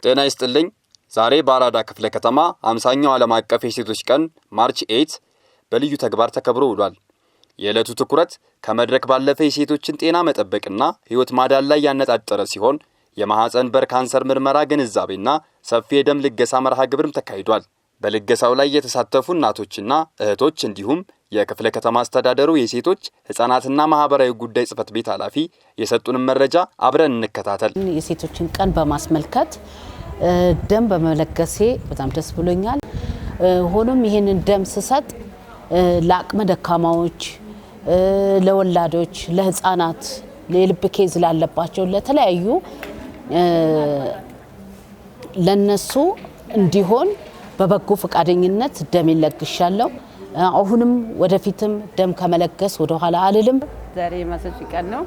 ጤና ይስጥልኝ። ዛሬ በአራዳ ክፍለ ከተማ 50ኛው ዓለም አቀፍ የሴቶች ቀን ማርች 8 በልዩ ተግባር ተከብሮ ውሏል። የዕለቱ ትኩረት ከመድረክ ባለፈ የሴቶችን ጤና መጠበቅና ሕይወት ማዳን ላይ ያነጣጠረ ሲሆን የማህፀን በር ካንሰር ምርመራ ግንዛቤና ሰፊ የደም ልገሳ መርሃ ግብርም ተካሂዷል። በልገሳው ላይ የተሳተፉ እናቶችና እህቶች እንዲሁም የክፍለ ከተማ አስተዳደሩ የሴቶች ህፃናትና ማህበራዊ ጉዳይ ጽፈት ቤት ኃላፊ የሰጡን መረጃ አብረን እንከታተል። የሴቶችን ቀን በማስመልከት ደም በመለገሴ በጣም ደስ ብሎኛል። ሆኖም ይሄንን ደም ስሰጥ ለአቅመ ደካማዎች፣ ለወላዶች፣ ለህፃናት፣ ለልብ ኬዝ ላለባቸው ለተለያዩ ለነሱ እንዲሆን በበጎ ፈቃደኝነት ደም ይለግሻለሁ። አሁንም ወደፊትም ደም ከመለገስ ወደ ኋላ አልልም። ዛሬ የማሰች ቀን ነው።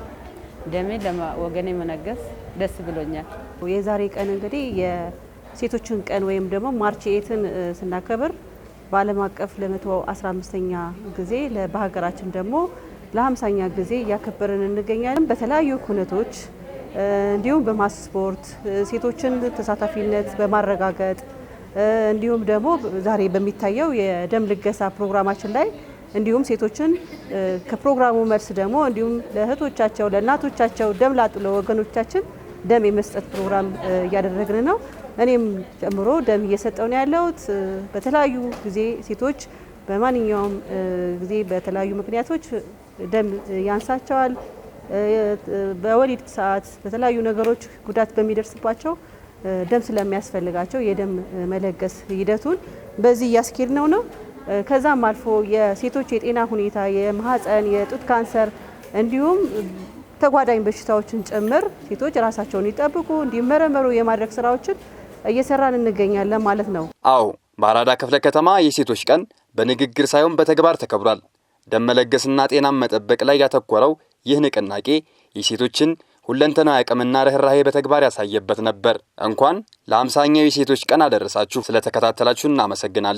ደሜ ለወገኔ መነገስ ደስ ብሎኛል። የዛሬ ቀን እንግዲህ የሴቶችን ቀን ወይም ደግሞ ማርች 8ን ስናከብር በዓለም አቀፍ ለ115ኛ ጊዜ በሀገራችን ደግሞ ለ50ኛ ጊዜ እያከበርን እንገኛለን። በተለያዩ ኩነቶች እንዲሁም በማስ ስፖርት ሴቶችን ተሳታፊነት በማረጋገጥ እንዲሁም ደግሞ ዛሬ በሚታየው የደም ልገሳ ፕሮግራማችን ላይ እንዲሁም ሴቶችን ከፕሮግራሙ መልስ ደግሞ እንዲሁም ለእህቶቻቸው ለእናቶቻቸው ደም ላጡ ለወገኖቻችን ደም የመስጠት ፕሮግራም እያደረግን ነው። እኔም ጨምሮ ደም እየሰጠው ነው ያለሁት። በተለያዩ ጊዜ ሴቶች በማንኛውም ጊዜ በተለያዩ ምክንያቶች ደም ያንሳቸዋል። በወሊድ ሰዓት በተለያዩ ነገሮች ጉዳት በሚደርስባቸው ደም ስለሚያስፈልጋቸው የደም መለገስ ሂደቱን በዚህ እያስኬድ ነው። ከዛም አልፎ የሴቶች የጤና ሁኔታ የማህፀን የጡት ካንሰር እንዲሁም ተጓዳኝ በሽታዎችን ጭምር ሴቶች ራሳቸውን ይጠብቁ እንዲመረመሩ የማድረግ ስራዎችን እየሰራን እንገኛለን ማለት ነው። አዎ በአራዳ ክፍለ ከተማ የሴቶች ቀን በንግግር ሳይሆን በተግባር ተከብሯል። ደም መለገስና ጤናን መጠበቅ ላይ ያተኮረው ይህ ንቅናቄ የሴቶችን ሁለንተናዊ አቅምና ርህራሄ በተግባር ያሳየበት ነበር። እንኳን ለ50ኛው የሴቶች ቀን አደረሳችሁ። ስለተከታተላችሁ እናመሰግናለን።